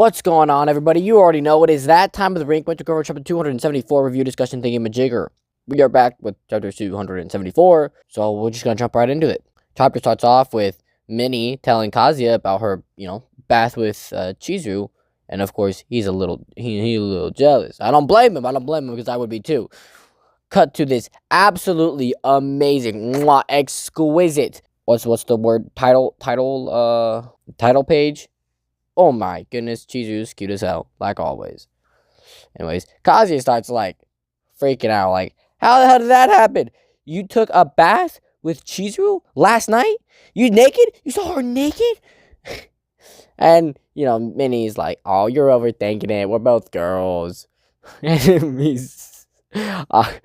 What's going on, everybody? You already know it is that time of the Rink Winter Cover chapter 274 review discussion thingy-majigger. We are back with chapter 274, so we're just gonna jump right into it. Chapter starts off with Minnie telling Kazuya about her, bath with Chizuru, and of course he's a little jealous. I don't blame him because I would be too. Cut to this absolutely amazing, exquisite. What's the word? Title page. Oh my goodness, Chizuru's cute as hell, like always. Anyways, Kazuya starts, freaking out, how the hell did that happen? You took a bath with Chizuru last night? You naked? You saw her naked? And, Minnie's like, oh, you're overthinking it. We're both girls. And he's, fuck,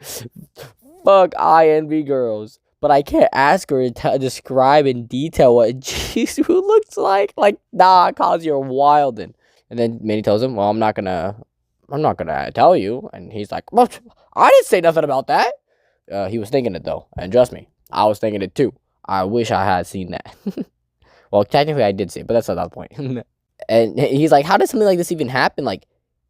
I envy girls. But I can't ask her to describe in detail what Chizuru looks like. Nah, Kazuya, you're wildin'. And then Minnie tells him, well, I'm not gonna tell you. And he's like, well, I didn't say nothing about that. He was thinking it, though. And trust me, I was thinking it, too. I wish I had seen that. Well, technically, I did see it, but that's not the point. And he's like, how did something like this even happen?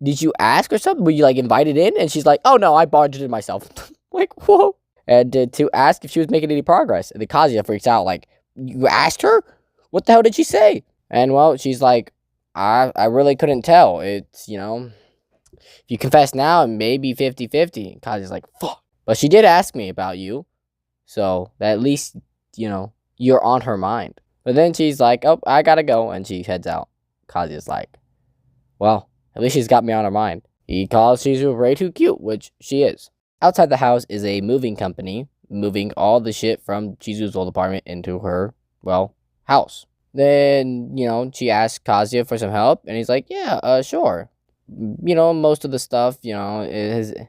Did you ask or something? Were you, invited in? And she's like, oh, no, I barged in myself. Whoa. And to ask if she was making any progress. And the Kazuya freaks out, you asked her? What the hell did she say? And, well, she's like, I really couldn't tell. It's, if you confess now, it may be 50-50. Kazuya's like, fuck. But she did ask me about you. So, that at least, you're on her mind. But then she's like, oh, I gotta go. And she heads out. Kazuya's like, well, at least she's got me on her mind. He calls Chizuru way too cute, which she is. Outside the house is a moving company, moving all the shit from Chizuru's old apartment into her, house. Then, she asks Kazuya for some help, and he's like, yeah, sure. Most of the stuff, didn't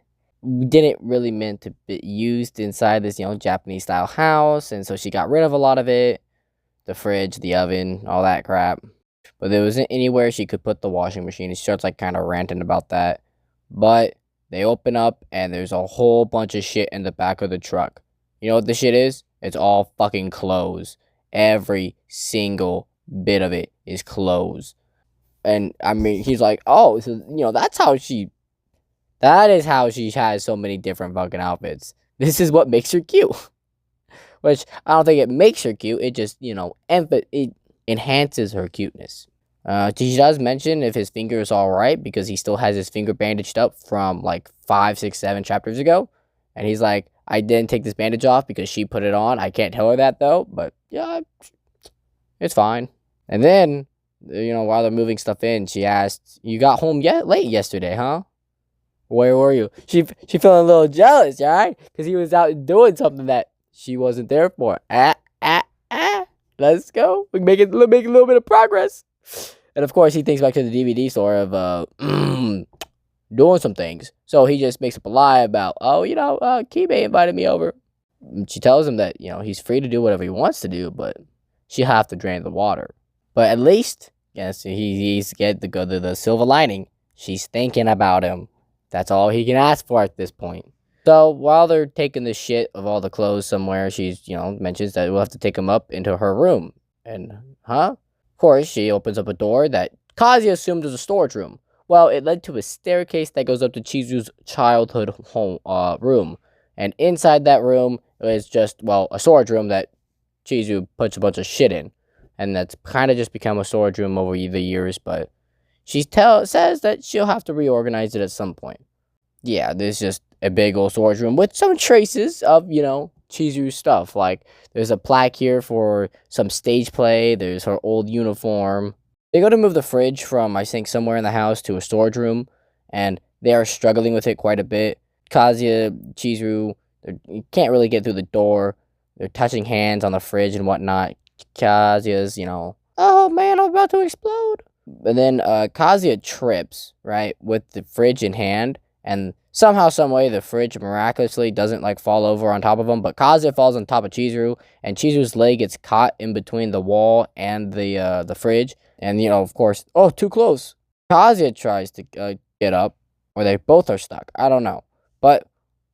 really meant to be used inside this, Japanese-style house, and so she got rid of a lot of it. The fridge, the oven, all that crap. But there wasn't anywhere she could put the washing machine, and she starts, kind of ranting about that. But they open up, and there's a whole bunch of shit in the back of the truck. You know what the shit is? It's all fucking clothes. Every single bit of it is clothes. And, he's like, oh, so, that is how she has so many different fucking outfits. This is what makes her cute. Which, I don't think it makes her cute. It just, it enhances her cuteness. She does mention if his finger is alright, because he still has his finger bandaged up from 5, 6, 7 chapters ago. And he's like, I didn't take this bandage off because she put it on. I can't tell her that though, but yeah, it's fine. And then, while they're moving stuff in, she asked, you got home late yesterday, huh? Where were you? She feeling a little jealous, alright? Because he was out doing something that she wasn't there for. Let's go. We can make a little bit of progress. And of course, he thinks back to the DVD store of doing some things. So he just makes up a lie about, Kibe invited me over. She tells him that, he's free to do whatever he wants to do, but she'll have to drain the water. But at least, yes, he's get the silver lining. She's thinking about him. That's all he can ask for at this point. So while they're taking the shit of all the clothes somewhere, she's, mentions that we'll have to take them up into her room. And, Of course, she opens up a door that Kazuya assumed was a storage room. Well, it led to a staircase that goes up to Chizuru's childhood home room. And inside that room is just, a storage room that Chizuru puts a bunch of shit in. And that's kind of just become a storage room over the years, but she says that she'll have to reorganize it at some point. Yeah, there's just a big old storage room with some traces of, Chizuru's stuff. There's a plaque here for some stage play. There's her old uniform. They go to move the fridge from, I think, somewhere in the house to a storage room, and they are struggling with it quite a bit. Kazuya, Chizuru, you can't really get through the door. They're touching hands on the fridge and whatnot. Kazuya's, oh man, I'm about to explode. And then Kazuya trips, right, with the fridge in hand, and somehow, someway, the fridge miraculously doesn't, fall over on top of him, but Kazuya falls on top of Chizuru, and Chizuru's leg gets caught in between the wall and the fridge, and, of course, oh, too close. Kazuya tries to get up, or they both are stuck, I don't know, but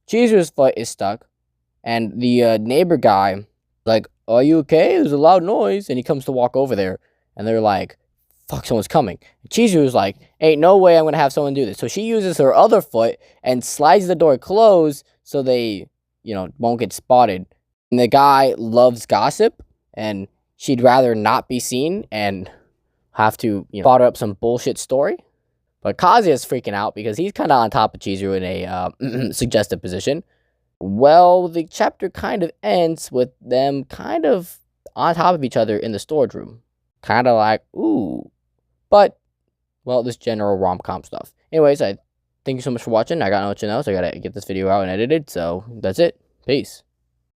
Chizuru's foot is stuck, and the neighbor guy, are you okay? There's a loud noise, and he comes to walk over there, and they're like, fuck, someone's coming. Chizuru's like, ain't no way I'm gonna have someone do this. So she uses her other foot and slides the door closed so they, won't get spotted. And the guy loves gossip, and she'd rather not be seen and have to, fodder up some bullshit story. But Kazuya's freaking out because he's kind of on top of Chizuru in a suggestive position. Well, the chapter kind of ends with them kind of on top of each other in the storage room. Kind of like, ooh. But, well, this general rom-com stuff. Anyways, I thank you so much for watching. I got no what you know, so I gotta get this video out and edited. So, that's it. Peace.